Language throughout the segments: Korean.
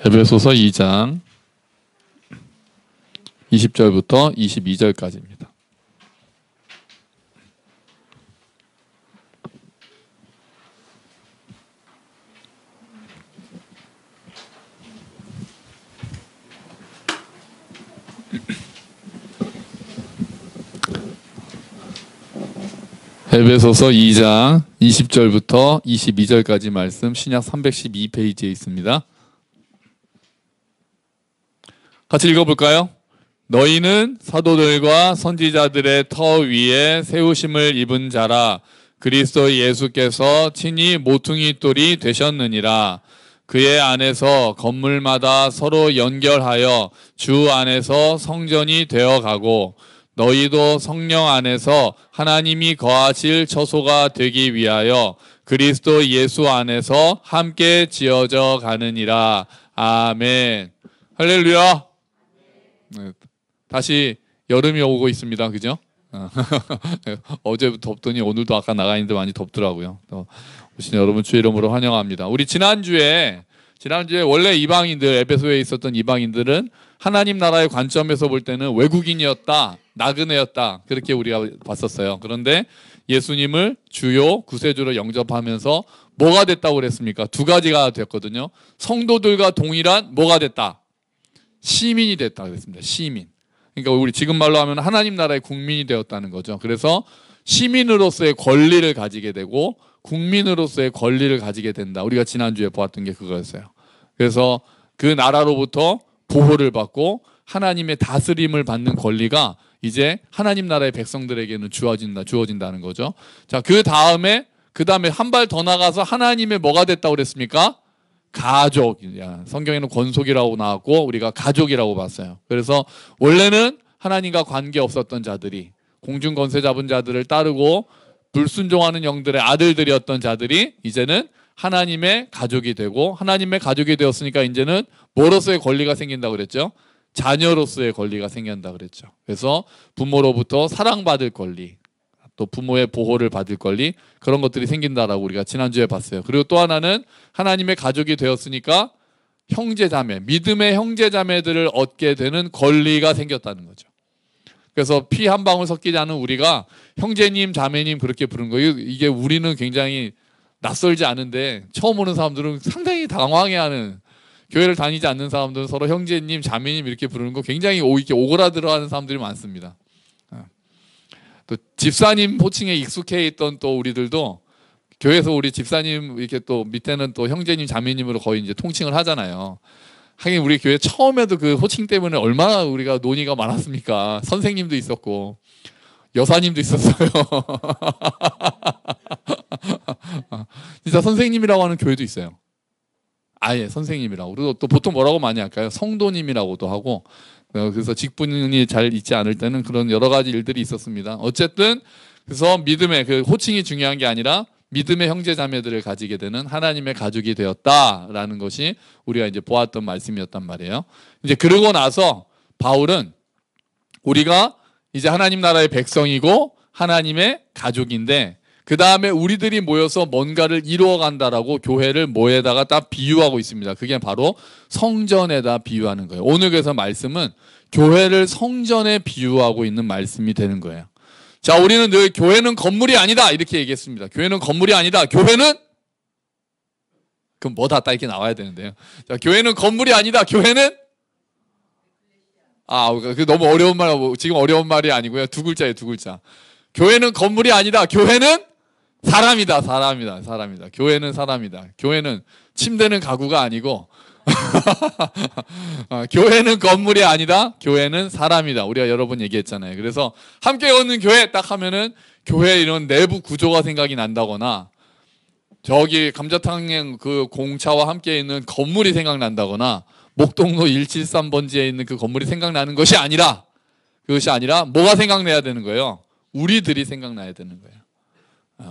에베소서 2장 20절부터 22절까지입니다. 에베소서 2장 20절부터 22절까지 말씀 신약 312페이지에 있습니다. 같이 읽어볼까요? 너희는 사도들과 선지자들의 터 위에 세우심을 입은 자라. 그리스도 예수께서 친히 모퉁이 돌이 되셨느니라. 그의 안에서 건물마다 서로 연결하여 주 안에서 성전이 되어가고 너희도 성령 안에서 하나님이 거하실 처소가 되기 위하여 그리스도 예수 안에서 함께 지어져 가느니라. 아멘. 할렐루야. 네, 다시 여름이 오고 있습니다. 그죠? 어제부터 덥더니 오늘도 아까 나가 있는데 많이 덥더라고요. 오신 여러분 주의 이름으로 환영합니다. 우리 지난주에 원래 이방인들, 에베소에 있었던 이방인들은 하나님 나라의 관점에서 볼 때는 외국인이었다, 나그네였다, 그렇게 우리가 봤었어요. 그런데 예수님을 주요 구세주로 영접하면서 뭐가 됐다고 그랬습니까? 두 가지가 됐거든요. 성도들과 동일한 뭐가 됐다? 시민이 됐다 그랬습니다. 시민. 그러니까 우리 지금 말로 하면 하나님 나라의 국민이 되었다는 거죠. 그래서 시민으로서의 권리를 가지게 되고 국민으로서의 권리를 가지게 된다. 우리가 지난주에 보았던 게 그거였어요. 그래서 그 나라로부터 보호를 받고 하나님의 다스림을 받는 권리가 이제 하나님 나라의 백성들에게는 주어진다는 거죠. 자, 그 다음에 한 발 더 나가서 하나님의 뭐가 됐다고 그랬습니까? 가족. 성경에는 권속이라고 나왔고 우리가 가족이라고 봤어요. 그래서 원래는 하나님과 관계 없었던 자들이 공중 권세 잡은 자들을 따르고 불순종하는 영들의 아들들이었던 자들이 이제는 하나님의 가족이 되고 하나님의 가족이 되었으니까 이제는 뭐로서의 권리가 생긴다고 그랬죠? 자녀로서의 권리가 생긴다고 그랬죠. 그래서 부모로부터 사랑받을 권리, 또 부모의 보호를 받을 권리, 그런 것들이 생긴다라고 우리가 지난주에 봤어요. 그리고 또 하나는 하나님의 가족이 되었으니까 형제자매, 믿음의 형제자매들을 얻게 되는 권리가 생겼다는 거죠. 그래서 피 한 방울 섞이지 않은 우리가 형제님, 자매님 그렇게 부르는 거예요. 이게 우리는 굉장히 낯설지 않은데 처음 오는 사람들은 상당히 당황해하는, 교회를 다니지 않는 사람들은 서로 형제님, 자매님 이렇게 부르는 거 굉장히 이렇게 오그라들어하는 사람들이 많습니다. 또 집사님 호칭에 익숙해 있던 또 우리들도 교회에서 우리 집사님 이렇게 또 밑에는 또 형제님, 자매님으로 거의 이제 통칭을 하잖아요. 하긴 우리 교회 처음에도 그 호칭 때문에 얼마나 우리가 논의가 많았습니까? 선생님도 있었고 여사님도 있었어요. 진짜 선생님이라고 하는 교회도 있어요. 아예 선생님이라고. 그리고 또 보통 뭐라고 많이 할까요? 성도님이라고도 하고. 그래서 직분이 잘 있지 않을 때는 그런 여러 가지 일들이 있었습니다. 어쨌든 그래서 믿음의 그 호칭이 중요한 게 아니라 믿음의 형제자매들을 가지게 되는 하나님의 가족이 되었다라는 것이 우리가 이제 보았던 말씀이었단 말이에요. 이제 그러고 나서 바울은 우리가 이제 하나님 나라의 백성이고 하나님의 가족인데 그 다음에 우리들이 모여서 뭔가를 이루어 간다라고 교회를 뭐에다가 딱 비유하고 있습니다. 그게 바로 성전에다 비유하는 거예요. 오늘 그래서 말씀은 교회를 성전에 비유하고 있는 말씀이 되는 거예요. 자, 우리는 늘 교회는 건물이 아니다 이렇게 얘기했습니다. 교회는 건물이 아니다. 교회는 그럼 뭐다 딱 이렇게 나와야 되는데요. 자, 교회는 건물이 아니다. 교회는 그 너무 어려운 말, 지금 어려운 말이 아니고요. 두 글자예요, 두 글자. 교회는 건물이 아니다. 교회는 사람이다. 교회는 사람이다. 교회는 침대는 가구가 아니고 교회는 건물이 아니다. 교회는 사람이다. 우리가 여러 번 얘기했잖아요. 그래서 함께 걷는 교회 딱 하면은 교회 이런 내부 구조가 생각이 난다거나 저기 감자탕 그 공차와 함께 있는 건물이 생각난다거나 목동로 173번지에 있는 그 건물이 생각나는 것이 아니라 그것이 아니라 뭐가 생각나야 되는 거예요? 우리들이 생각나야 되는 거예요.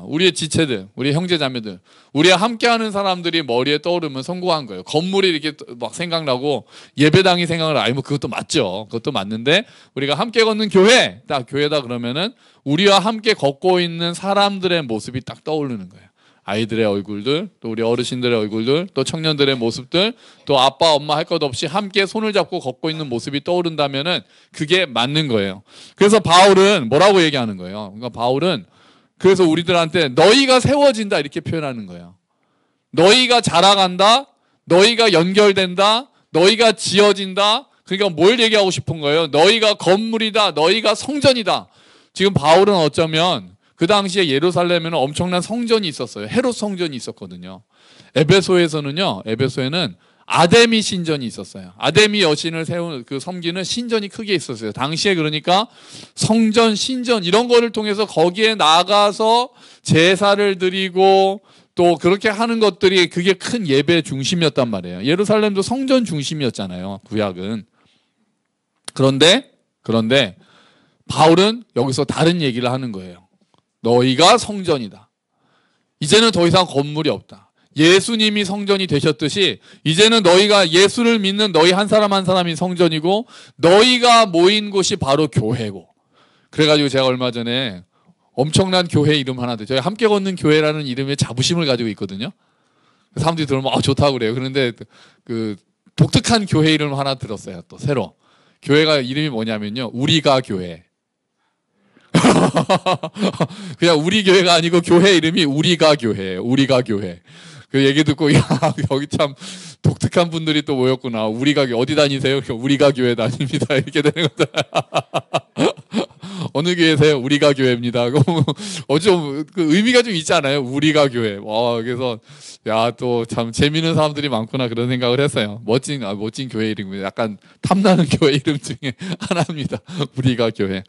우리의 지체들, 우리 형제자매들, 우리와 함께하는 사람들이 머리에 떠오르면 성공한 거예요. 건물이 이렇게 막 생각나고 예배당이 생각나고 뭐 그것도 맞죠. 그것도 맞는데 우리가 함께 걷는 교회, 딱 교회다 그러면은 우리와 함께 걷고 있는 사람들의 모습이 딱 떠오르는 거예요. 아이들의 얼굴들, 또 우리 어르신들의 얼굴들, 또 청년들의 모습들, 또 아빠, 엄마 할 것 없이 함께 손을 잡고 걷고 있는 모습이 떠오른다면은 그게 맞는 거예요. 그래서 바울은 뭐라고 얘기하는 거예요? 그러니까 바울은 그래서 우리들한테 너희가 세워진다 이렇게 표현하는 거예요. 너희가 자라간다, 너희가 연결된다, 너희가 지어진다. 그러니까 뭘 얘기하고 싶은 거예요? 너희가 건물이다, 너희가 성전이다. 지금 바울은 어쩌면 그 당시에 예루살렘에는 엄청난 성전이 있었어요. 헤롯 성전이 있었거든요. 에베소에는 아데미 신전이 있었어요. 아데미 여신을 세운 그 섬기는 신전이 크게 있었어요. 당시에 그러니까 성전, 신전 이런 거를 통해서 거기에 나가서 제사를 드리고 또 그렇게 하는 것들이 그게 큰 예배 중심이었단 말이에요. 예루살렘도 성전 중심이었잖아요. 구약은. 그런데 바울은 여기서 다른 얘기를 하는 거예요. 너희가 성전이다. 이제는 더 이상 건물이 없다. 예수님이 성전이 되셨듯이 이제는 너희가 예수를 믿는 너희 한 사람 한 사람이 성전이고 너희가 모인 곳이 바로 교회고. 그래가지고 제가 얼마 전에 엄청난 교회 이름 하나 저희 함께 걷는 교회라는 이름의 자부심을 가지고 있거든요. 사람들이 들으면 좋다고 그래요. 그런데 그 독특한 교회 이름 하나 들었어요. 또 새로. 교회가 이름이 뭐냐면요. 우리가 교회. 그냥 우리 교회가 아니고 교회 이름이 우리가 교회예요. 우리가 교회. 그 얘기 듣고 야 여기 참 독특한 분들이 또 모였구나. 우리가 어디 다니세요? 우리가 교회 다닙니다. 이렇게 되는 거죠. 어느 교회세요? 우리가 교회입니다. 좀 그 의미가 좀 있잖아요. 우리가 교회. 그래서 야 또 참 재미있는 사람들이 많구나 그런 생각을 했어요. 멋진 교회 이름입니다. 약간 탐나는 교회 이름 중에 하나입니다. 우리가 교회.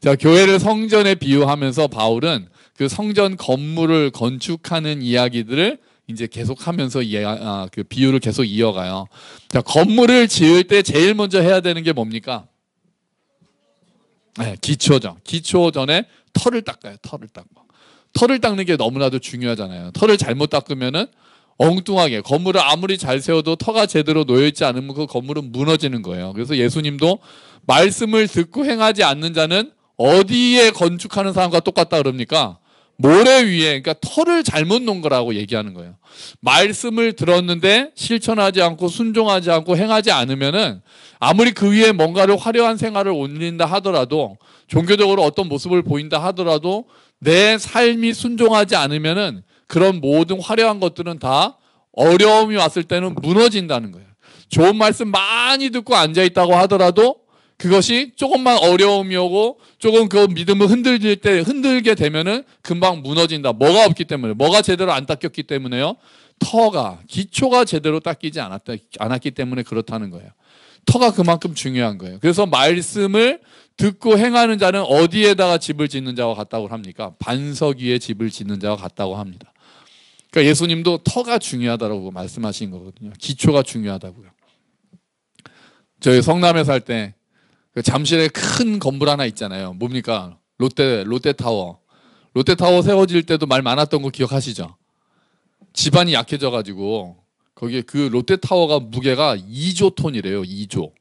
자, 교회를 성전에 비유하면서 바울은 그 성전 건물을 건축하는 이야기들을 이제 계속하면서 그 비유를 계속 이어가요. 자, 건물을 지을 때 제일 먼저 해야 되는 게 뭡니까? 네, 기초죠. 기초 전에 털을 닦아요. 털을 닦는 게 너무나도 중요하잖아요. 털을 잘못 닦으면은 엉뚱하게 건물을 아무리 잘 세워도 터가 제대로 놓여있지 않으면 그 건물은 무너지는 거예요. 그래서 예수님도 말씀을 듣고 행하지 않는 자는 어디에 건축하는 사람과 똑같다 그럽니까? 모래 위에, 그러니까 털을 잘못 놓은 거라고 얘기하는 거예요. 말씀을 들었는데 실천하지 않고 순종하지 않고 행하지 않으면은 아무리 그 위에 뭔가를 화려한 생활을 올린다 하더라도 종교적으로 어떤 모습을 보인다 하더라도 내 삶이 순종하지 않으면은 그런 모든 화려한 것들은 다 어려움이 왔을 때는 무너진다는 거예요. 좋은 말씀 많이 듣고 앉아있다고 하더라도 그것이 조금만 어려움이 오고 조금 그 믿음을 흔들게 되면은 금방 무너진다. 뭐가 없기 때문에, 뭐가 제대로 안 닦였기 때문에요. 기초가 제대로 닦이지 않았기 때문에 그렇다는 거예요. 터가 그만큼 중요한 거예요. 그래서 말씀을 듣고 행하는 자는 어디에다가 집을 짓는 자와 같다고 합니까? 반석 위에 집을 짓는 자와 같다고 합니다. 그러니까 예수님도 터가 중요하다고 말씀하신 거거든요. 기초가 중요하다고요. 저희 성남에 살 때 잠실에 큰 건물 하나 있잖아요. 뭡니까? 롯데타워. 롯데타워 세워질 때도 말 많았던 거 기억하시죠? 집안이 약해져가지고 거기에 그 롯데타워가 무게가 2조 톤이래요. 2조.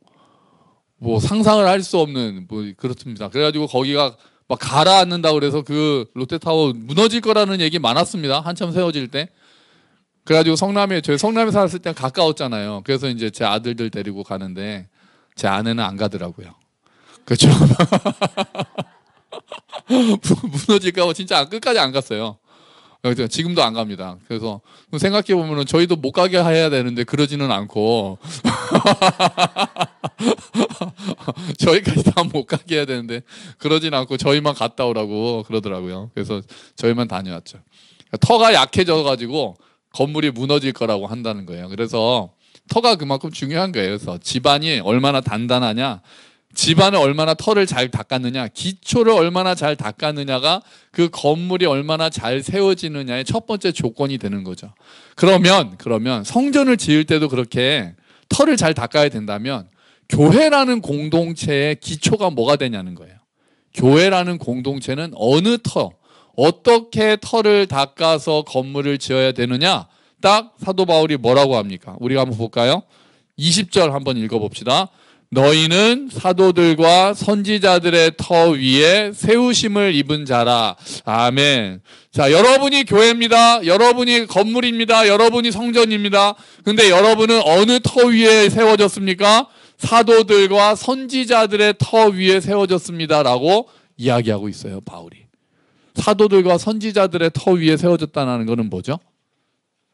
뭐 상상을 할 수 없는 뭐 그렇습니다. 그래가지고 거기가 막 가라앉는다고 그래서 그 롯데타워 무너질 거라는 얘기 많았습니다. 한참 세워질 때. 그래가지고 저희 성남에 살았을 때 가까웠잖아요. 그래서 이제 제 아들들 데리고 가는데 제 아내는 안 가더라고요. 그렇죠. 무너질까 봐 진짜 끝까지 안 갔어요. 지금도 안 갑니다. 그래서 생각해 보면은 저희도 못 가게 해야 되는데 그러지는 않고 저희까지 다 못 가게 해야 되는데 그러진 않고 저희만 갔다 오라고 그러더라고요. 그래서 저희만 다녀왔죠. 터가 약해져 가지고 건물이 무너질 거라고 한다는 거예요. 그래서 터가 그만큼 중요한 거예요. 그래서 집안이 얼마나 단단하냐, 집안을 얼마나 털을 잘 닦았느냐, 기초를 얼마나 잘 닦았느냐가 그 건물이 얼마나 잘 세워지느냐의 첫 번째 조건이 되는 거죠. 그러면 성전을 지을 때도 그렇게 털을 잘 닦아야 된다면 교회라는 공동체의 기초가 뭐가 되냐는 거예요. 교회라는 공동체는 어떻게 털을 닦아서 건물을 지어야 되느냐, 딱 사도 바울이 뭐라고 합니까? 우리가 한번 볼까요? 20절 한번 읽어봅시다. 너희는 사도들과 선지자들의 터 위에 세우심을 입은 자라. 아멘. 자, 여러분이 교회입니다. 여러분이 건물입니다. 여러분이 성전입니다. 근데 여러분은 어느 터 위에 세워졌습니까? 사도들과 선지자들의 터 위에 세워졌습니다라고 이야기하고 있어요, 바울이. 사도들과 선지자들의 터 위에 세워졌다는 것은 뭐죠?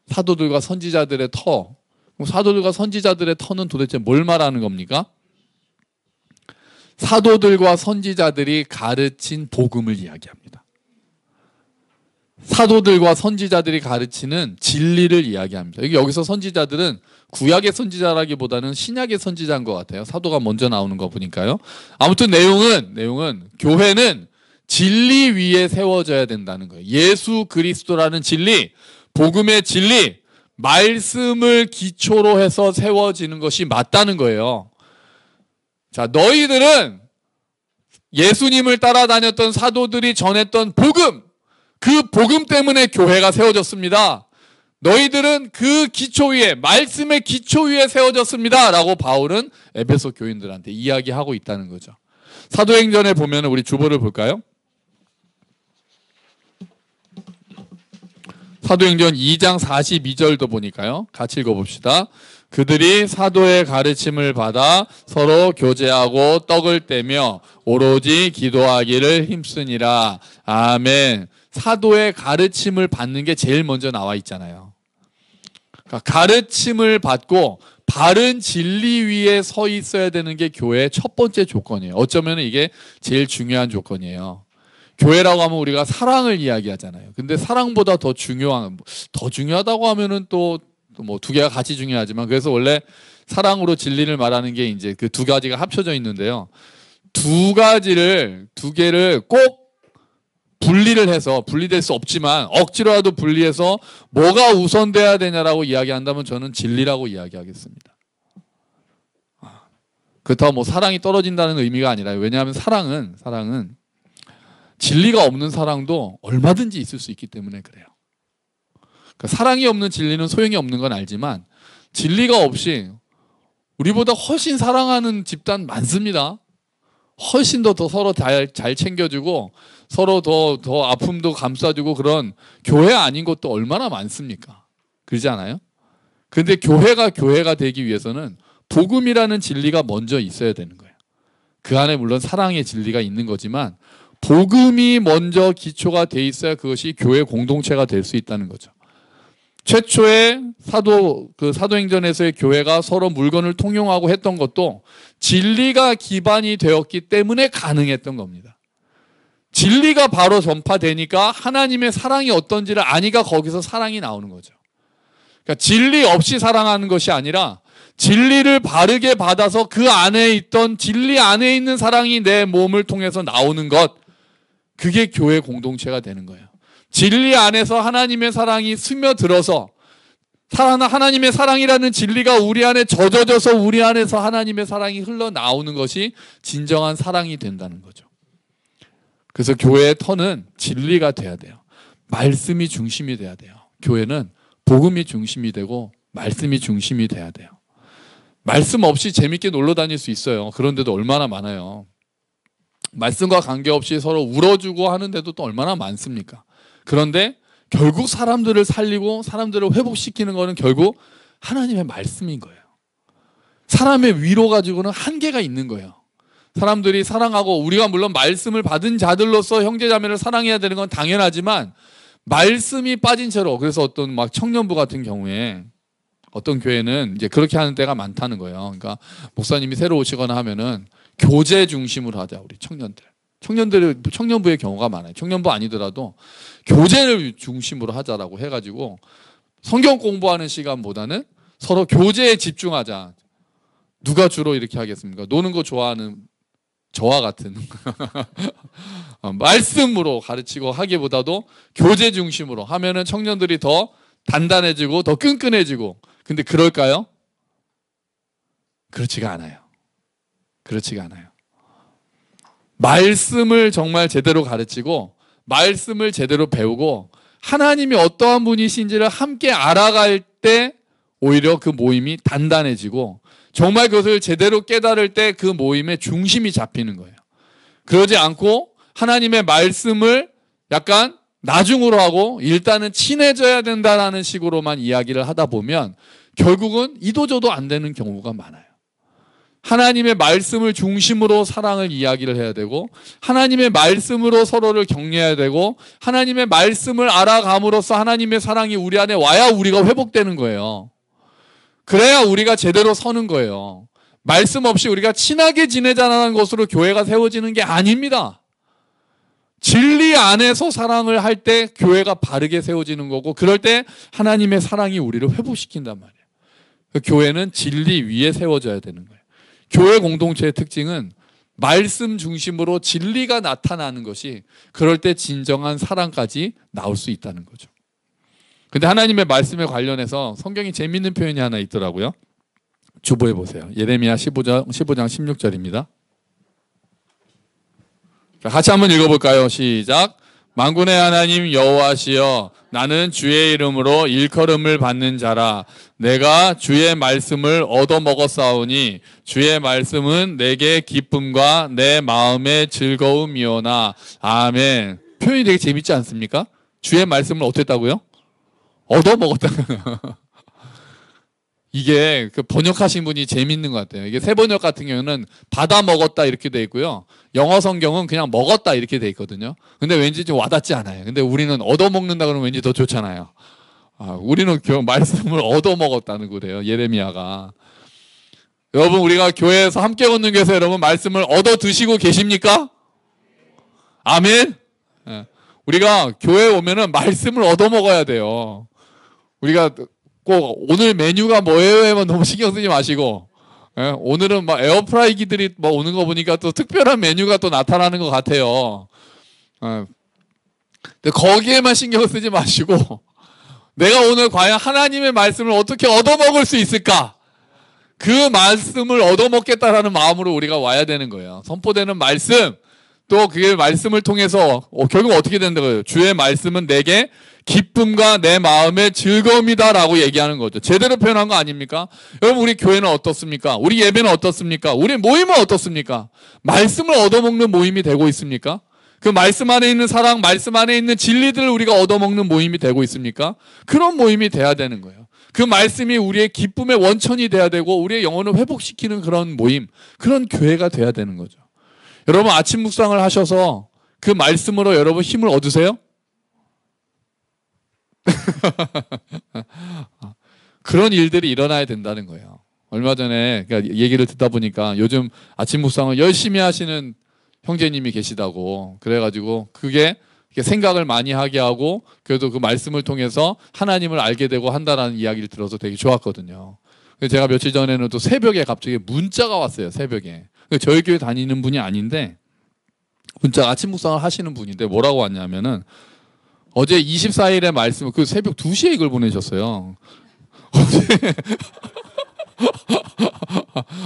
사도들과 선지자들의 터. 사도들과 선지자들의 터는 도대체 뭘 말하는 겁니까? 사도들과 선지자들이 가르친 복음을 이야기합니다. 사도들과 선지자들이 가르치는 진리를 이야기합니다. 여기서 선지자들은 구약의 선지자라기보다는 신약의 선지자인 것 같아요. 사도가 먼저 나오는 거 보니까요. 아무튼 내용은 교회는 진리 위에 세워져야 된다는 거예요. 예수 그리스도라는 진리, 복음의 진리, 말씀을 기초로 해서 세워지는 것이 맞다는 거예요. 자, 너희들은 예수님을 따라다녔던 사도들이 전했던 복음, 그 복음 때문에 교회가 세워졌습니다. 너희들은 그 기초 위에, 말씀의 기초 위에 세워졌습니다 라고 바울은 에베소 교인들한테 이야기하고 있다는 거죠. 사도행전에 보면 우리 주보를 볼까요? 사도행전 2장 42절도 보니까요. 같이 읽어봅시다. 그들이 사도의 가르침을 받아 서로 교제하고 떡을 떼며 오로지 기도하기를 힘쓰니라. 아멘. 사도의 가르침을 받는 게 제일 먼저 나와 있잖아요. 그러니까 가르침을 받고 바른 진리 위에 서 있어야 되는 게 교회의 첫 번째 조건이에요. 어쩌면 이게 제일 중요한 조건이에요. 교회라고 하면 우리가 사랑을 이야기하잖아요. 근데 사랑보다 더 중요하다고 하면은 또 뭐 두 개가 같이 중요하지만, 그래서 원래 사랑으로 진리를 말하는 게 이제 그 두 가지가 합쳐져 있는데요. 두 개를 꼭 분리될 수 없지만 억지로라도 분리해서 뭐가 우선돼야 되냐라고 이야기한다면 저는 진리라고 이야기하겠습니다. 그렇다고 뭐 사랑이 떨어진다는 의미가 아니라요. 왜냐하면 사랑은 진리가 없는 사랑도 얼마든지 있을 수 있기 때문에 그래요. 그러니까 사랑이 없는 진리는 소용이 없는 건 알지만 진리가 없이 우리보다 훨씬 사랑하는 집단 많습니다. 훨씬 더 서로 잘 챙겨주고 서로 더 아픔도 감싸주고 그런 교회 아닌 것도 얼마나 많습니까? 그러지 않아요? 그런데 교회가 되기 위해서는 복음이라는 진리가 먼저 있어야 되는 거예요. 그 안에 물론 사랑의 진리가 있는 거지만 복음이 먼저 기초가 돼 있어야 그것이 교회 공동체가 될 수 있다는 거죠. 최초의 사도행전에서의 교회가 서로 물건을 통용하고 했던 것도 진리가 기반이 되었기 때문에 가능했던 겁니다. 진리가 바로 전파되니까 하나님의 사랑이 어떤지를 아니까 거기서 사랑이 나오는 거죠. 그러니까 진리 없이 사랑하는 것이 아니라 진리를 바르게 받아서 그 안에 있던 진리 안에 있는 사랑이 내 몸을 통해서 나오는 것, 그게 교회 공동체가 되는 거예요. 진리 안에서 하나님의 사랑이 스며들어서 하나님의 사랑이라는 진리가 우리 안에 젖어져서 우리 안에서 하나님의 사랑이 흘러나오는 것이 진정한 사랑이 된다는 거죠. 그래서 교회의 터는 진리가 돼야 돼요. 말씀이 중심이 돼야 돼요. 교회는 복음이 중심이 되고 말씀이 중심이 돼야 돼요. 말씀 없이 재밌게 놀러 다닐 수 있어요. 그런데도 얼마나 많아요. 말씀과 관계없이 서로 울어주고 하는데도 또 얼마나 많습니까? 그런데 결국 사람들을 살리고 사람들을 회복시키는 것은 결국 하나님의 말씀인 거예요. 사람의 위로 가지고는 한계가 있는 거예요. 사람들이 사랑하고 우리가 물론 말씀을 받은 자들로서 형제자매를 사랑해야 되는 건 당연하지만 말씀이 빠진 채로, 그래서 어떤 막 청년부 같은 경우에 어떤 교회는 이제 그렇게 하는 때가 많다는 거예요. 그러니까 목사님이 새로 오시거나 하면은 교제 중심으로 하자, 우리 청년부의 경우가 많아요. 청년부 아니더라도 교제를 중심으로 하자라고 해가지고 성경 공부하는 시간보다는 서로 교제에 집중하자. 누가 주로 이렇게 하겠습니까? 노는 거 좋아하는 저와 같은 말씀으로 가르치고 하기보다도 교제 중심으로 하면은 청년들이 더 단단해지고 더 끈끈해지고. 근데 그럴까요? 그렇지가 않아요. 말씀을 정말 제대로 가르치고 말씀을 제대로 배우고 하나님이 어떠한 분이신지를 함께 알아갈 때 오히려 그 모임이 단단해지고 정말 그것을 제대로 깨달을 때 그 모임의 중심이 잡히는 거예요. 그러지 않고 하나님의 말씀을 약간 나중으로 하고 일단은 친해져야 된다라는 식으로만 이야기를 하다 보면 결국은 이도저도 안 되는 경우가 많아요. 하나님의 말씀을 중심으로 사랑을 이야기를 해야 되고 하나님의 말씀으로 서로를 격려해야 되고 하나님의 말씀을 알아감으로써 하나님의 사랑이 우리 안에 와야 우리가 회복되는 거예요. 그래야 우리가 제대로 서는 거예요. 말씀 없이 우리가 친하게 지내자는 것으로 교회가 세워지는 게 아닙니다. 진리 안에서 사랑을 할 때 교회가 바르게 세워지는 거고 그럴 때 하나님의 사랑이 우리를 회복시킨단 말이에요. 교회는 진리 위에 세워져야 되는 거예요. 교회 공동체의 특징은 말씀 중심으로 진리가 나타나는 것이 그럴 때 진정한 사랑까지 나올 수 있다는 거죠. 근데 하나님의 말씀에 관련해서 성경이 재밌는 표현이 하나 있더라고요. 주보해 보세요. 예레미야 15장 16절입니다. 같이 한번 읽어볼까요? 시작. 만군의 하나님 여호와시여 나는 주의 이름으로 일컬음을 받는 자라. 내가 주의 말씀을 얻어먹었사오니 주의 말씀은 내게 기쁨과 내 마음의 즐거움이오나. 아멘. 표현이 되게 재밌지 않습니까? 주의 말씀을 어땠다고요? 얻어먹었다. 이게 그 번역하신 분이 재밌는 것 같아요. 이게 새 번역 같은 경우는 받아 먹었다 이렇게 돼 있고요. 영어 성경은 그냥 먹었다 이렇게 돼 있거든요. 근데 왠지 좀 와닿지 않아요. 근데 우리는 얻어먹는다 그러면 왠지 더 좋잖아요. 우리는 말씀을 얻어먹었다는 거래요. 예레미야가. 여러분 우리가 교회에서 함께 걷는 교회에서 여러분 말씀을 얻어 드시고 계십니까? 아멘. 우리가 교회에 오면은 말씀을 얻어먹어야 돼요. 우리가 꼭 오늘 메뉴가 뭐예요에만 너무 신경 쓰지 마시고 오늘은 막 에어프라이기들이 뭐 오는 거 보니까 또 특별한 메뉴가 또 나타나는 것 같아요. 근데 거기에만 신경 쓰지 마시고 내가 오늘 과연 하나님의 말씀을 어떻게 얻어먹을 수 있을까? 그 말씀을 얻어먹겠다라는 마음으로 우리가 와야 되는 거예요. 선포되는 말씀 또 그게 말씀을 통해서 결국 어떻게 된다고요? 주의 말씀은 내게 기쁨과 내 마음의 즐거움이다라고 얘기하는 거죠. 제대로 표현한 거 아닙니까? 여러분 우리 교회는 어떻습니까? 우리 예배는 어떻습니까? 우리 모임은 어떻습니까? 말씀을 얻어먹는 모임이 되고 있습니까? 그 말씀 안에 있는 사랑, 말씀 안에 있는 진리들을 우리가 얻어먹는 모임이 되고 있습니까? 그런 모임이 돼야 되는 거예요. 그 말씀이 우리의 기쁨의 원천이 돼야 되고 우리의 영혼을 회복시키는 그런 모임, 그런 교회가 돼야 되는 거죠. 여러분 아침 묵상을 하셔서 그 말씀으로 여러분 힘을 얻으세요? 그런 일들이 일어나야 된다는 거예요. 얼마 전에 얘기를 듣다 보니까 요즘 아침 묵상을 열심히 하시는 형제님이 계시다고 그래가지고 그게 생각을 많이 하게 하고 그래도 그 말씀을 통해서 하나님을 알게 되고 한다라는 이야기를 들어서 되게 좋았거든요. 제가 며칠 전에는 또 새벽에 갑자기 문자가 왔어요. 새벽에. 저희 교회 다니는 분이 아닌데 문자 아침 묵상을 하시는 분인데 뭐라고 왔냐면은 어제 24일의 말씀을 그 새벽 2시에 이걸 보내셨어요.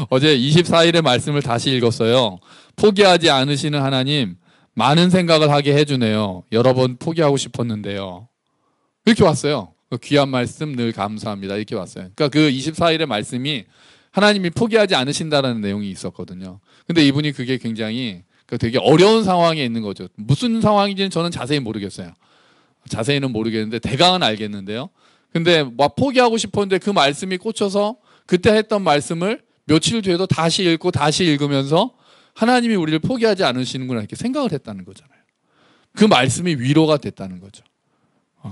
어제 24일의 말씀을 다시 읽었어요. 포기하지 않으시는 하나님 많은 생각을 하게 해주네요. 여러 번 포기하고 싶었는데요. 이렇게 왔어요. 귀한 말씀 늘 감사합니다. 이렇게 왔어요. 그러니까 그 24일의 말씀이 하나님이 포기하지 않으신다라는 내용이 있었거든요. 근데 이분이 그게 굉장히 되게 어려운 상황에 있는 거죠. 무슨 상황인지는 저는 자세히 모르겠어요. 자세히는 모르겠는데 대강은 알겠는데요. 근데 막 포기하고 싶었는데 그 말씀이 꽂혀서 그때 했던 말씀을 며칠 뒤에도 다시 읽고 다시 읽으면서 하나님이 우리를 포기하지 않으시는구나 이렇게 생각을 했다는 거잖아요. 그 말씀이 위로가 됐다는 거죠.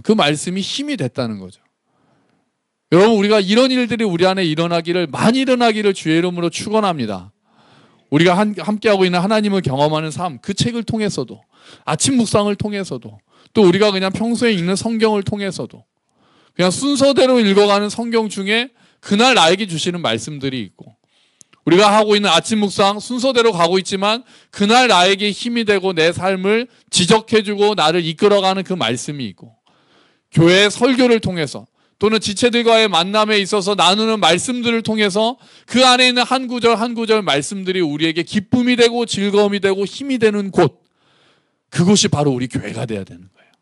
그 말씀이 힘이 됐다는 거죠. 여러분 우리가 이런 일들이 우리 안에 일어나기를 많이 일어나기를 주의 이름으로 축원합니다. 우리가 함께하고 있는 하나님을 경험하는 삶, 그 책을 통해서도 아침 묵상을 통해서도 또 우리가 그냥 평소에 읽는 성경을 통해서도 그냥 순서대로 읽어가는 성경 중에 그날 나에게 주시는 말씀들이 있고 우리가 하고 있는 아침 묵상 순서대로 가고 있지만 그날 나에게 힘이 되고 내 삶을 지적해주고 나를 이끌어가는 그 말씀이 있고 교회의 설교를 통해서 또는 지체들과의 만남에 있어서 나누는 말씀들을 통해서 그 안에 있는 한 구절 한 구절 말씀들이 우리에게 기쁨이 되고 즐거움이 되고 힘이 되는 곳, 그곳이 바로 우리 교회가 돼야 되는 거예요.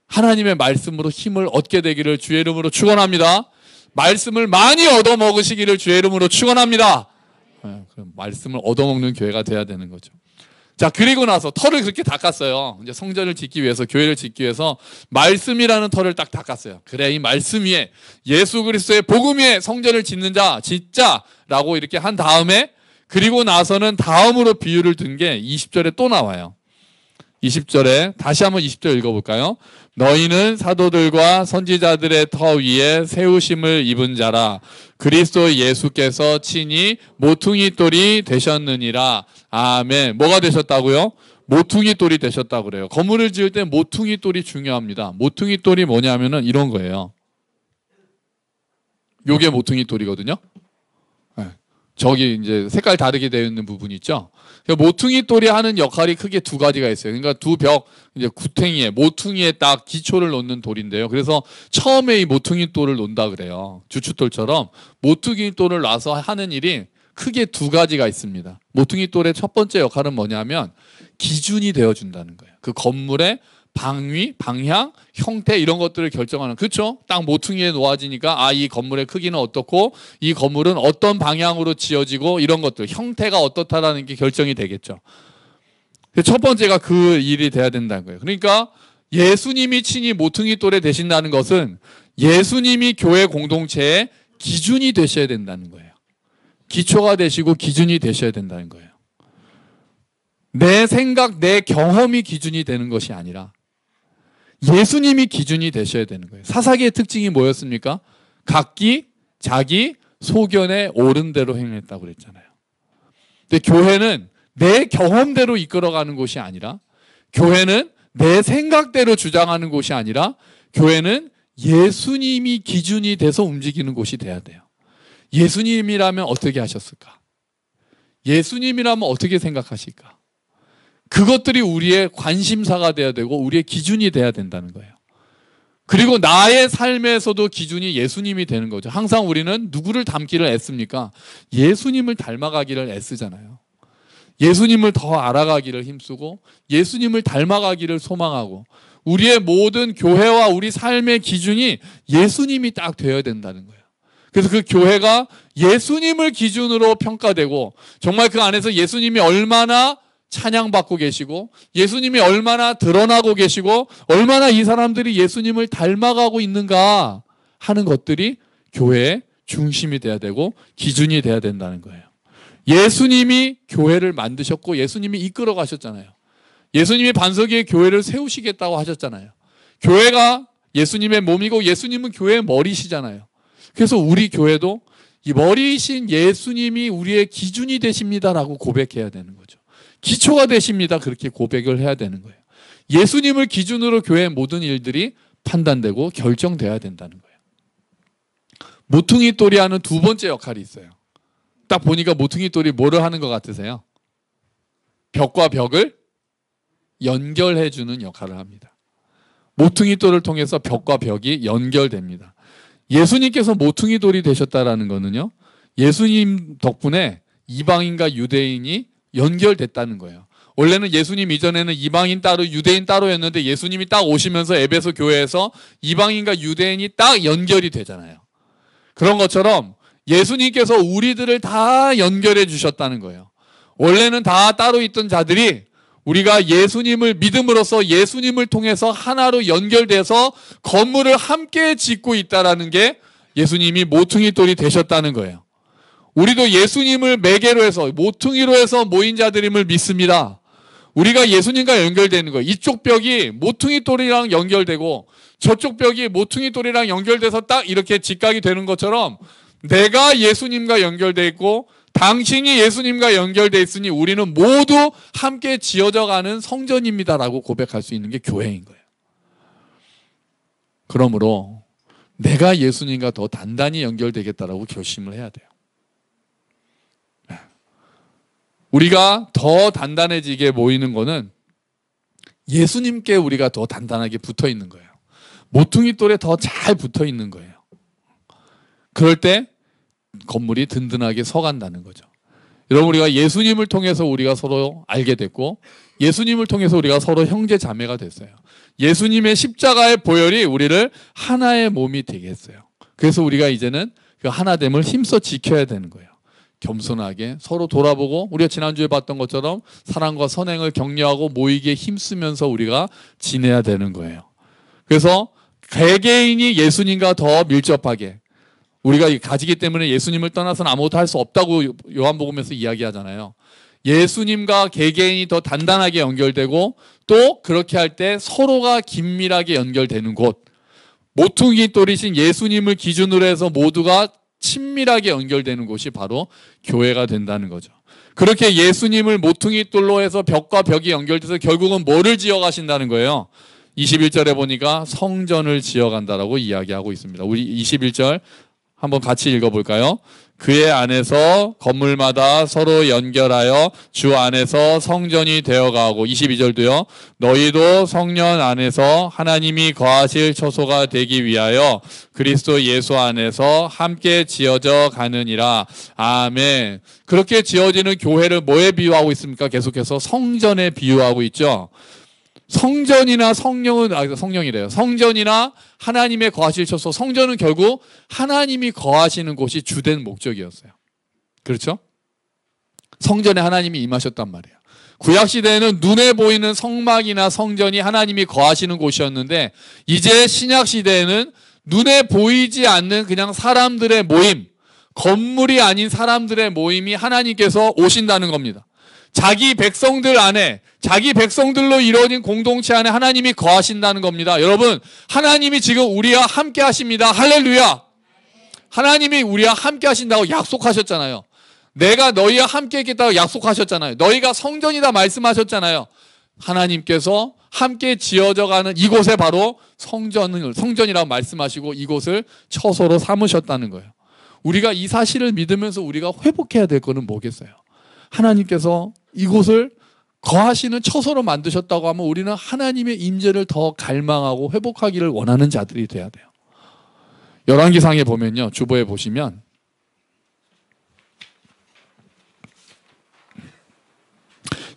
하나님의 말씀으로 힘을 얻게 되기를 주의 이름으로 축원합니다. 말씀을 많이 얻어먹으시기를 주의 이름으로 축원합니다. 말씀을 얻어먹는 교회가 돼야 되는 거죠. 자, 그리고 나서 털을 그렇게 닦았어요. 이제 성전을 짓기 위해서, 교회를 짓기 위해서 말씀이라는 털을 딱 닦았어요. 그래, 이 말씀 위에 예수 그리스도의 복음 위에 성전을 짓는 자 짓자라고 이렇게 한 다음에, 그리고 나서는 다음으로 비유를 든 게 20절에 또 나와요. 20절에 다시 한번 20절 읽어볼까요? 너희는 사도들과 선지자들의 터 위에 세우심을 입은 자라. 그리스도 예수께서 친히 모퉁이 돌이 되셨느니라. 아멘. 뭐가 되셨다고요? 모퉁이 돌이 되셨다고 그래요. 건물을 지을 때 모퉁이 돌이 중요합니다. 모퉁이 돌이 뭐냐면은 이런 거예요. 요게 모퉁이 돌이거든요. 저기 이제 색깔 다르게 되어 있는 부분이 있죠. 모퉁이 돌이 하는 역할이 크게 두 가지가 있어요. 그러니까 두 벽, 이제 구탱이에, 모퉁이에 딱 기초를 놓는 돌인데요. 그래서 처음에 이 모퉁이 돌을 놓는다 그래요. 주춧돌처럼 모퉁이 돌을 놔서 하는 일이 크게 두 가지가 있습니다. 모퉁이 돌의 첫 번째 역할은 뭐냐면 기준이 되어준다는 거예요. 그 건물의 방위, 방향, 형태 이런 것들을 결정하는, 그렇죠? 딱 모퉁이에 놓아지니까 이 건물의 크기는 어떻고 이 건물은 어떤 방향으로 지어지고 이런 것들, 형태가 어떻다라는 게 결정이 되겠죠. 첫 번째가 그 일이 돼야 된다는 거예요. 그러니까 예수님이 친히 모퉁이 돌에 되신다는 것은 예수님이 교회 공동체의 기준이 되셔야 된다는 거예요. 기초가 되시고 기준이 되셔야 된다는 거예요. 내 생각, 내 경험이 기준이 되는 것이 아니라 예수님이 기준이 되셔야 되는 거예요. 사사기의 특징이 뭐였습니까? 각기 자기 소견에 옳은 대로 행했다고 그랬잖아요. 근데 교회는 내 경험대로 이끌어가는 곳이 아니라, 교회는 내 생각대로 주장하는 곳이 아니라, 교회는 예수님이 기준이 돼서 움직이는 곳이 돼야 돼요. 예수님이라면 어떻게 하셨을까? 예수님이라면 어떻게 생각하실까? 그것들이 우리의 관심사가 돼야 되고 우리의 기준이 돼야 된다는 거예요. 그리고 나의 삶에서도 기준이 예수님이 되는 거죠. 항상 우리는 누구를 닮기를 애씁니까? 예수님을 닮아가기를 애쓰잖아요. 예수님을 더 알아가기를 힘쓰고 예수님을 닮아가기를 소망하고, 우리의 모든 교회와 우리 삶의 기준이 예수님이 딱 되어야 된다는 거예요. 그래서 그 교회가 예수님을 기준으로 평가되고, 정말 그 안에서 예수님이 얼마나 찬양받고 계시고 예수님이 얼마나 드러나고 계시고 얼마나 이 사람들이 예수님을 닮아가고 있는가 하는 것들이 교회의 중심이 돼야 되고 기준이 돼야 된다는 거예요. 예수님이 교회를 만드셨고 예수님이 이끌어 가셨잖아요. 예수님이 반석 위에 교회를 세우시겠다고 하셨잖아요. 교회가 예수님의 몸이고 예수님은 교회의 머리시잖아요. 그래서 우리 교회도 이 머리이신 예수님이 우리의 기준이 되십니다라고 고백해야 되는 거죠. 기초가 되십니다. 그렇게 고백을 해야 되는 거예요. 예수님을 기준으로 교회의 모든 일들이 판단되고 결정돼야 된다는 거예요. 모퉁이 돌이 하는 두 번째 역할이 있어요. 딱 보니까 모퉁이 돌이 뭐를 하는 것 같으세요? 벽과 벽을 연결해주는 역할을 합니다. 모퉁이 돌을 통해서 벽과 벽이 연결됩니다. 예수님께서 모퉁이 돌이 되셨다라는 거는요, 예수님 덕분에 이방인과 유대인이 연결됐다는 거예요. 원래는 예수님 이전에는 이방인 따로 유대인 따로였는데 예수님이 딱 오시면서 에베소 교회에서 이방인과 유대인이 딱 연결이 되잖아요. 그런 것처럼 예수님께서 우리들을 다 연결해 주셨다는 거예요. 원래는 다 따로 있던 자들이 우리가 예수님을 믿음으로써 예수님을 통해서 하나로 연결돼서 건물을 함께 짓고 있다는 게 예수님이 모퉁이 돌이 되셨다는 거예요. 우리도 예수님을 매개로 해서 모퉁이로 해서 모인 자들임을 믿습니다. 우리가 예수님과 연결되는 거예요. 이쪽 벽이 모퉁이 돌이랑 연결되고 저쪽 벽이 모퉁이 돌이랑 연결돼서 딱 이렇게 직각이 되는 것처럼 내가 예수님과 연결돼 있고 당신이 예수님과 연결돼 있으니 우리는 모두 함께 지어져가는 성전입니다라고 고백할 수 있는 게 교회인 거예요. 그러므로 내가 예수님과 더 단단히 연결되겠다라고 결심을 해야 돼요. 우리가 더 단단해지게 모이는 거는 예수님께 우리가 더 단단하게 붙어 있는 거예요. 모퉁이 돌에 더 잘 붙어 있는 거예요. 그럴 때 건물이 든든하게 서간다는 거죠. 여러분, 우리가 예수님을 통해서 우리가 서로 알게 됐고 예수님을 통해서 우리가 서로 형제 자매가 됐어요. 예수님의 십자가의 보혈이 우리를 하나의 몸이 되게 했어요. 그래서 우리가 이제는 그 하나됨을 힘써 지켜야 되는 거예요. 겸손하게 서로 돌아보고 우리가 지난주에 봤던 것처럼 사랑과 선행을 격려하고 모이기에 힘쓰면서 우리가 지내야 되는 거예요. 그래서 개개인이 예수님과 더 밀접하게 우리가 가지기 때문에 예수님을 떠나서는 아무것도 할 수 없다고 요한복음에서 이야기하잖아요. 예수님과 개개인이 더 단단하게 연결되고 또 그렇게 할 때 서로가 긴밀하게 연결되는 곳, 모퉁이 돌이신 예수님을 기준으로 해서 모두가 친밀하게 연결되는 곳이 바로 교회가 된다는 거죠. 그렇게 예수님을 모퉁이 돌로 해서 벽과 벽이 연결돼서 결국은 뭐를 지어가신다는 거예요? 21절에 보니까 성전을 지어간다라고 이야기하고 있습니다. 우리 21절 한번 같이 읽어볼까요? 그의 안에서 건물마다 서로 연결하여 주 안에서 성전이 되어가고 22절도요. 너희도 성령 안에서 하나님이 거하실 처소가 되기 위하여 그리스도 예수 안에서 함께 지어져 가느니라. 아멘. 그렇게 지어지는 교회를 뭐에 비유하고 있습니까? 계속해서 성전에 비유하고 있죠. 성전이나 성령이래요. 성전이나 하나님의 거하실 처소. 성전은 결국 하나님이 거하시는 곳이 주된 목적이었어요. 그렇죠? 성전에 하나님이 임하셨단 말이에요. 구약시대에는 눈에 보이는 성막이나 성전이 하나님이 거하시는 곳이었는데 이제 신약시대에는 눈에 보이지 않는 그냥 사람들의 모임, 건물이 아닌 사람들의 모임이 하나님께서 오신다는 겁니다. 자기 백성들 안에, 자기 백성들로 이루어진 공동체 안에 하나님이 거하신다는 겁니다. 여러분, 하나님이 지금 우리와 함께 하십니다. 할렐루야. 하나님이 우리와 함께 하신다고 약속하셨잖아요. 내가 너희와 함께 있겠다고 약속하셨잖아요. 너희가 성전이다 말씀하셨잖아요. 하나님께서 함께 지어져 가는 이곳에 바로 성전이라고 말씀하시고 이곳을 처소로 삼으셨다는 거예요. 우리가 이 사실을 믿으면서 우리가 회복해야 될 거는 뭐겠어요? 하나님께서 이곳을 거하시는 처소로 만드셨다고 하면 우리는 하나님의 임재를 더 갈망하고 회복하기를 원하는 자들이 돼야 돼요. 열왕기상에 보면요. 주보에 보시면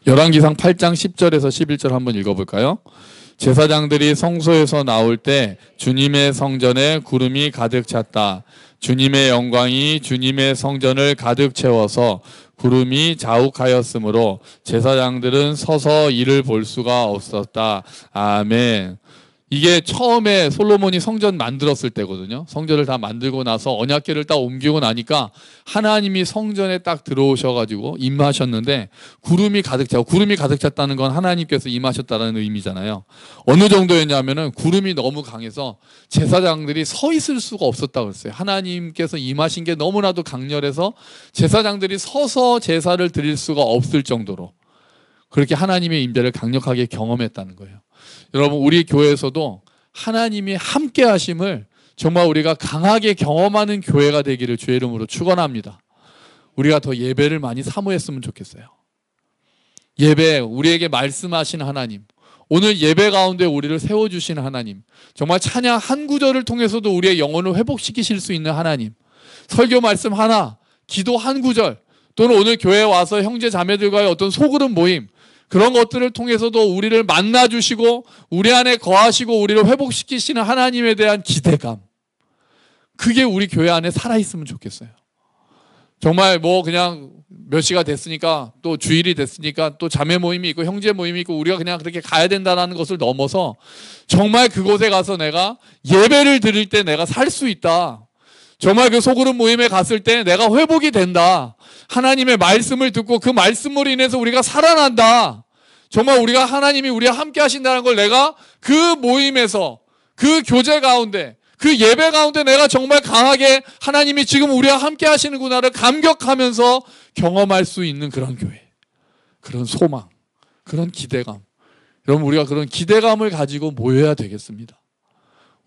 열왕기상 8장 10절에서 11절 한번 읽어볼까요? 제사장들이 성소에서 나올 때 주님의 성전에 구름이 가득 찼다. 주님의 영광이 주님의 성전을 가득 채워서 구름이 자욱하였으므로 제사장들은 서서 이를 볼 수가 없었다. 아멘. 이게 처음에 솔로몬이 성전 만들었을 때거든요. 성전을 다 만들고 나서 언약궤를 딱 옮기고 나니까 하나님이 성전에 딱 들어오셔가지고 임하셨는데 구름이 가득 차고, 구름이 가득 찼다는 건 하나님께서 임하셨다는 의미잖아요. 어느 정도였냐면은 구름이 너무 강해서 제사장들이 서 있을 수가 없었다고 했어요. 하나님께서 임하신 게 너무나도 강렬해서 제사장들이 서서 제사를 드릴 수가 없을 정도로 그렇게 하나님의 임재를 강력하게 경험했다는 거예요. 여러분, 우리 교회에서도 하나님이 함께 하심을 정말 우리가 강하게 경험하는 교회가 되기를 주의 이름으로 축원합니다. 우리가 더 예배를 많이 사모했으면 좋겠어요. 예배, 우리에게 말씀하신 하나님, 오늘 예배 가운데 우리를 세워주신 하나님, 정말 찬양 한 구절을 통해서도 우리의 영혼을 회복시키실 수 있는 하나님, 설교 말씀 하나, 기도 한 구절, 또는 오늘 교회에 와서 형제 자매들과의 어떤 소그룹 모임, 그런 것들을 통해서도 우리를 만나주시고 우리 안에 거하시고 우리를 회복시키시는 하나님에 대한 기대감, 그게 우리 교회 안에 살아있으면 좋겠어요. 정말 뭐 그냥 몇 시가 됐으니까, 또 주일이 됐으니까 또 자매 모임이 있고 형제 모임이 있고 우리가 그냥 그렇게 가야 된다는 것을 넘어서 정말 그곳에 가서 내가 예배를 드릴 때 내가 살 수 있다. 정말 그 소그룹 모임에 갔을 때 내가 회복이 된다. 하나님의 말씀을 듣고 그 말씀으로 인해서 우리가 살아난다. 정말 우리가 하나님이 우리와 함께 하신다는 걸 내가 그 모임에서, 그 교제 가운데, 그 예배 가운데 내가 정말 강하게 하나님이 지금 우리와 함께 하시는구나를 감격하면서 경험할 수 있는 그런 교회, 그런 소망, 그런 기대감. 여러분, 우리가 그런 기대감을 가지고 모여야 되겠습니다.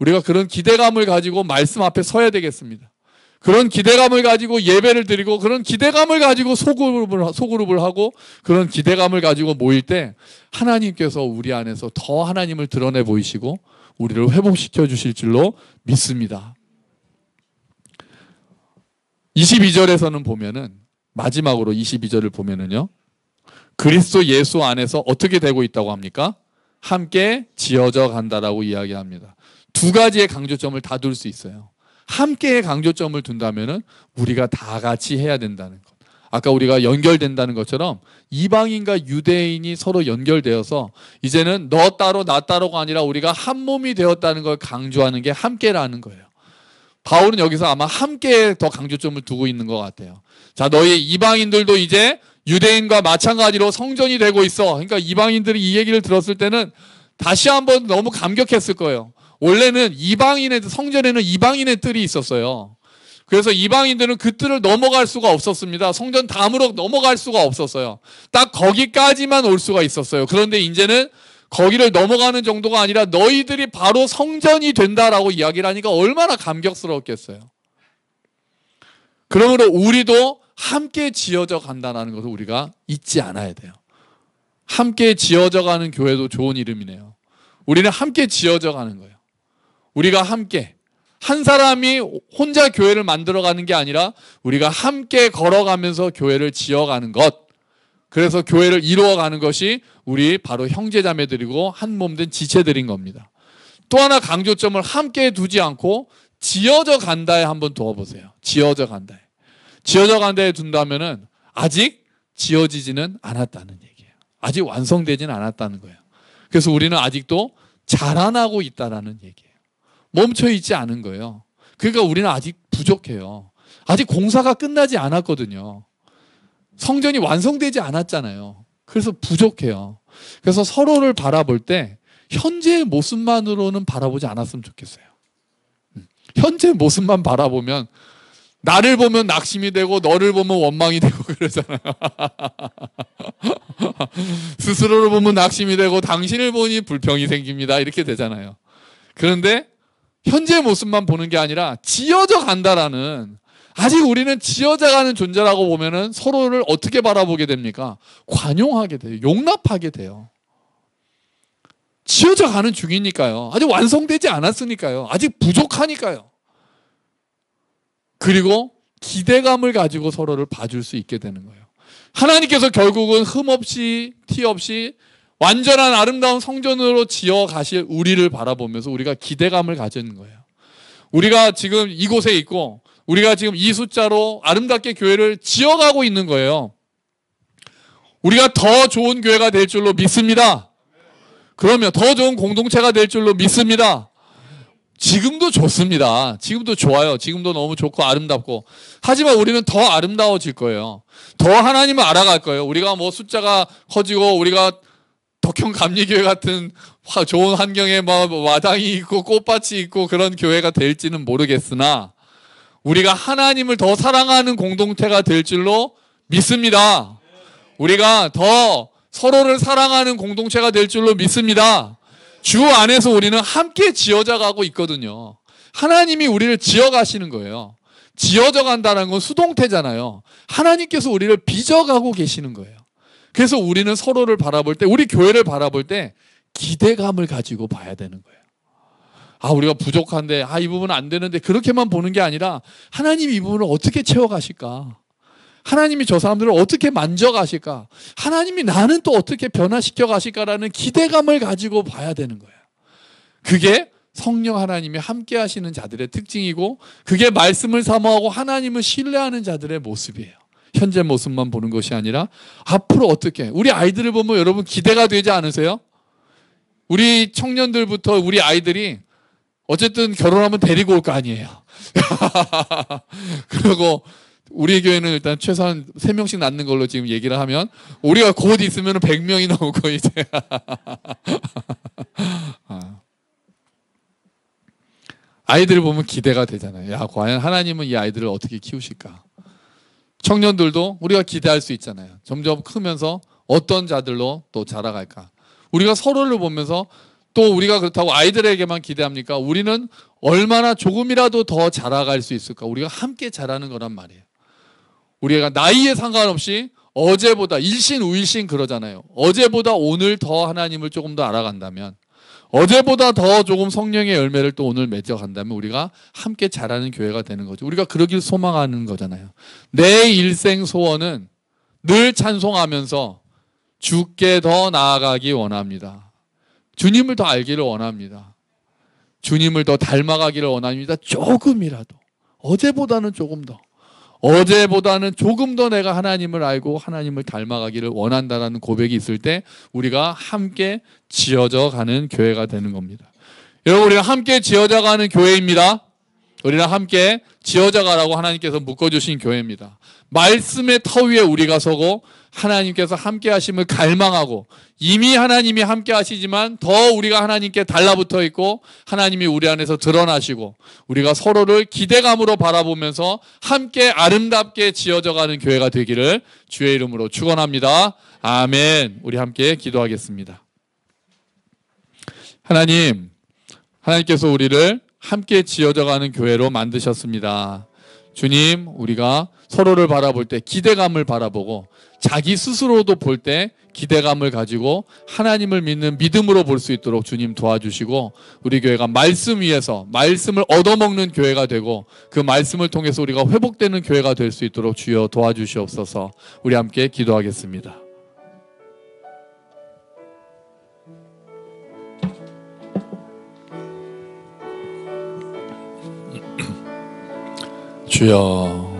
우리가 그런 기대감을 가지고 말씀 앞에 서야 되겠습니다. 그런 기대감을 가지고 예배를 드리고, 그런 기대감을 가지고 소그룹을 하고, 그런 기대감을 가지고 모일 때 하나님께서 우리 안에서 더 하나님을 드러내 보이시고 우리를 회복시켜 주실 줄로 믿습니다. 22절에서는 보면은, 마지막으로 22절을 보면은요, 그리스도 예수 안에서 어떻게 되고 있다고 합니까? 함께 지어져 간다라고 이야기합니다. 두 가지의 강조점을 다 둘 수 있어요. 함께의 강조점을 둔다면은 우리가 다 같이 해야 된다는 것. 아까 우리가 연결된다는 것처럼 이방인과 유대인이 서로 연결되어서 이제는 너 따로 나 따로가 아니라 우리가 한 몸이 되었다는 걸 강조하는 게 함께라는 거예요. 바울은 여기서 아마 함께에 더 강조점을 두고 있는 것 같아요. 자, 너희 이방인들도 이제 유대인과 마찬가지로 성전이 되고 있어. 그러니까 이방인들이 이 얘기를 들었을 때는 다시 한번 너무 감격했을 거예요. 원래는 이방인의 성전에는 이방인의 뜰이 있었어요. 그래서 이방인들은 그 뜰을 넘어갈 수가 없었습니다. 성전 담으로 넘어갈 수가 없었어요. 딱 거기까지만 올 수가 있었어요. 그런데 이제는 거기를 넘어가는 정도가 아니라 너희들이 바로 성전이 된다라고 이야기를 하니까 얼마나 감격스러웠겠어요. 그러므로 우리도 함께 지어져 간다는 것을 우리가 잊지 않아야 돼요. 함께 지어져 가는 교회도 좋은 이름이네요. 우리는 함께 지어져 가는 거예요. 우리가 함께, 한 사람이 혼자 교회를 만들어가는 게 아니라 우리가 함께 걸어가면서 교회를 지어가는 것, 그래서 교회를 이루어가는 것이 우리 바로 형제자매들이고 한 몸 된 지체들인 겁니다. 또 하나 강조점을 함께 두지 않고 지어져 간다에 한번 두어보세요. 지어져 간다에. 지어져 간다에 둔다면은 아직 지어지지는 않았다는 얘기예요. 아직 완성되지는 않았다는 거예요. 그래서 우리는 아직도 자라나고 있다라는 얘기예요. 멈춰 있지 않은 거예요. 그러니까 우리는 아직 부족해요. 아직 공사가 끝나지 않았거든요. 성전이 완성되지 않았잖아요. 그래서 부족해요. 그래서 서로를 바라볼 때 현재의 모습만으로는 바라보지 않았으면 좋겠어요. 현재 모습만 바라보면 나를 보면 낙심이 되고 너를 보면 원망이 되고 그러잖아요. 스스로를 보면 낙심이 되고 당신을 보니 불평이 생깁니다. 이렇게 되잖아요. 그런데 현재 모습만 보는 게 아니라 지어져 간다라는, 아직 우리는 지어져 가는 존재라고 보면은 서로를 어떻게 바라보게 됩니까? 관용하게 돼요. 용납하게 돼요. 지어져 가는 중이니까요. 아직 완성되지 않았으니까요. 아직 부족하니까요. 그리고 기대감을 가지고 서로를 봐줄 수 있게 되는 거예요. 하나님께서 결국은 흠 없이 티 없이 완전한 아름다운 성전으로 지어 가실 우리를 바라보면서 우리가 기대감을 가지는 거예요. 우리가 지금 이곳에 있고 우리가 지금 이 숫자로 아름답게 교회를 지어가고 있는 거예요. 우리가 더 좋은 교회가 될 줄로 믿습니다. 그러면 더 좋은 공동체가 될 줄로 믿습니다. 지금도 좋습니다. 지금도 좋아요. 지금도 너무 좋고 아름답고. 하지만 우리는 더 아름다워질 거예요. 더 하나님을 알아갈 거예요. 우리가 뭐 숫자가 커지고 우리가 덕형 감리교회 같은 좋은 환경에 뭐 마당이 있고 꽃밭이 있고 그런 교회가 될지는 모르겠으나 우리가 하나님을 더 사랑하는 공동체가 될 줄로 믿습니다. 우리가 더 서로를 사랑하는 공동체가 될 줄로 믿습니다. 주 안에서 우리는 함께 지어져 가고 있거든요. 하나님이 우리를 지어가시는 거예요. 지어져 간다는 건 수동태잖아요. 하나님께서 우리를 빚어가고 계시는 거예요. 그래서 우리는 서로를 바라볼 때, 우리 교회를 바라볼 때 기대감을 가지고 봐야 되는 거예요. 아, 우리가 부족한데, 이 부분은 안 되는데, 그렇게만 보는 게 아니라 하나님이 이 부분을 어떻게 채워가실까? 하나님이 저 사람들을 어떻게 만져가실까? 하나님이 나는 또 어떻게 변화시켜 가실까라는 기대감을 가지고 봐야 되는 거예요. 그게 성령 하나님이 함께 하시는 자들의 특징이고, 그게 말씀을 사모하고 하나님을 신뢰하는 자들의 모습이에요. 현재 모습만 보는 것이 아니라 앞으로 어떻게, 우리 아이들을 보면 여러분 기대가 되지 않으세요? 우리 청년들부터 우리 아이들이 어쨌든 결혼하면 데리고 올 거 아니에요. 그리고 우리 교회는 일단 최소한 3명씩 낳는 걸로 지금 얘기를 하면 우리가 곧 있으면 100명이 넘고 이제 아이들을 보면 기대가 되잖아요. 야, 과연 하나님은 이 아이들을 어떻게 키우실까? 청년들도 우리가 기대할 수 있잖아요. 점점 크면서 어떤 자들로 또 자라갈까? 우리가 서로를 보면서 또 우리가 그렇다고 아이들에게만 기대합니까? 우리는 얼마나 조금이라도 더 자라갈 수 있을까? 우리가 함께 자라는 거란 말이에요. 우리가 나이에 상관없이 어제보다 일신 우일신 그러잖아요. 어제보다 오늘 더 하나님을 조금 더 알아간다면, 어제보다 더 조금 성령의 열매를 또 오늘 맺어간다면 우리가 함께 자라는 교회가 되는 거죠. 우리가 그러길 소망하는 거잖아요. 내 일생 소원은 늘 찬송하면서 주께 더 나아가기 원합니다. 주님을 더 알기를 원합니다. 주님을 더 닮아가기를 원합니다. 조금이라도. 어제보다는 조금 더, 어제보다는 조금 더 내가 하나님을 알고 하나님을 닮아가기를 원한다라는 고백이 있을 때 우리가 함께 지어져 가는 교회가 되는 겁니다. 여러분, 우리가 함께 지어져 가는 교회입니다. 우리는 함께 지어져 가라고 하나님께서 묶어주신 교회입니다. 말씀의 터 위에 우리가 서고 하나님께서 함께 하심을 갈망하고, 이미 하나님이 함께 하시지만 더 우리가 하나님께 달라붙어 있고 하나님이 우리 안에서 드러나시고 우리가 서로를 기대감으로 바라보면서 함께 아름답게 지어져 가는 교회가 되기를 주의 이름으로 축원합니다. 아멘. 우리 함께 기도하겠습니다. 하나님께서 우리를 함께 지어져 가는 교회로 만드셨습니다. 주님, 우리가 서로를 바라볼 때 기대감을 바라보고 자기 스스로도 볼 때 기대감을 가지고 하나님을 믿는 믿음으로 볼 수 있도록 주님 도와주시고, 우리 교회가 말씀 위에서 말씀을 얻어먹는 교회가 되고 그 말씀을 통해서 우리가 회복되는 교회가 될 수 있도록 주여 도와주시옵소서. 우리 함께 기도하겠습니다. 주여,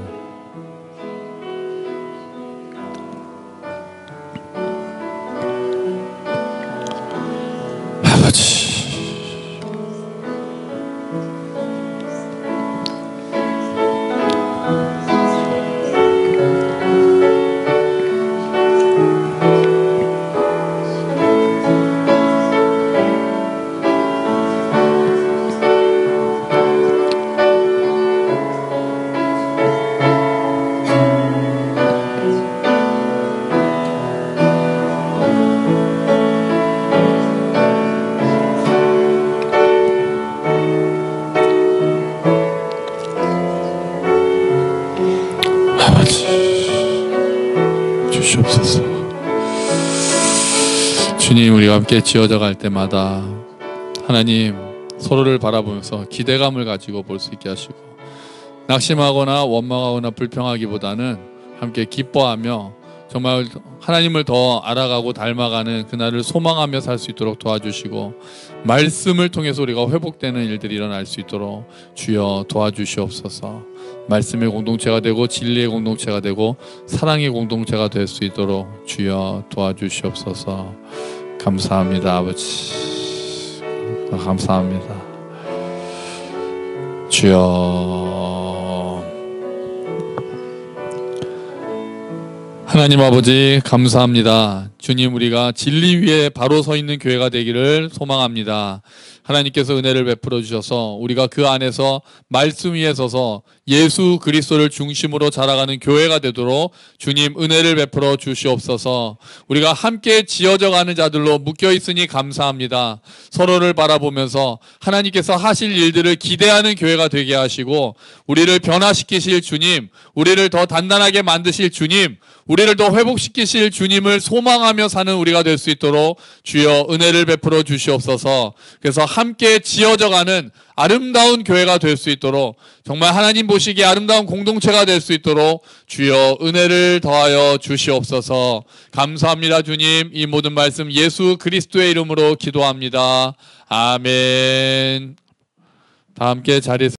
아버지, 주시옵소서. 주님, 우리가 함께 지어져 갈 때마다 하나님 서로를 바라보면서 기대감을 가지고 볼 수 있게 하시고, 낙심하거나 원망하거나 불평하기보다는 함께 기뻐하며 정말 하나님을 더 알아가고 닮아가는 그날을 소망하며 살 수 있도록 도와주시고, 말씀을 통해서 우리가 회복되는 일들이 일어날 수 있도록 주여 도와주시옵소서. 말씀의 공동체가 되고 진리의 공동체가 되고 사랑의 공동체가 될 수 있도록 주여 도와주시옵소서. 감사합니다. 아버지, 감사합니다. 주여, 하나님 아버지 감사합니다. 주님, 우리가 진리 위에 바로 서 있는 교회가 되기를 소망합니다. 하나님께서 은혜를 베풀어 주셔서 우리가 그 안에서 말씀 위에 서서 예수 그리스도를 중심으로 자라가는 교회가 되도록 주님 은혜를 베풀어 주시옵소서. 우리가 함께 지어져 가는 자들로 묶여 있으니 감사합니다. 서로를 바라보면서 하나님께서 하실 일들을 기대하는 교회가 되게 하시고, 우리를 변화시키실 주님, 우리를 더 단단하게 만드실 주님, 우리를 더 회복시키실 주님을 소망하며 사는 우리가 될 수 있도록 주여 은혜를 베풀어 주시옵소서. 그래서 함께 지어져가는 아름다운 교회가 될 수 있도록, 정말 하나님 보시기에 아름다운 공동체가 될 수 있도록 주여 은혜를 더하여 주시옵소서. 감사합니다. 주님, 이 모든 말씀 예수 그리스도의 이름으로 기도합니다. 아멘. 다 함께 자리에서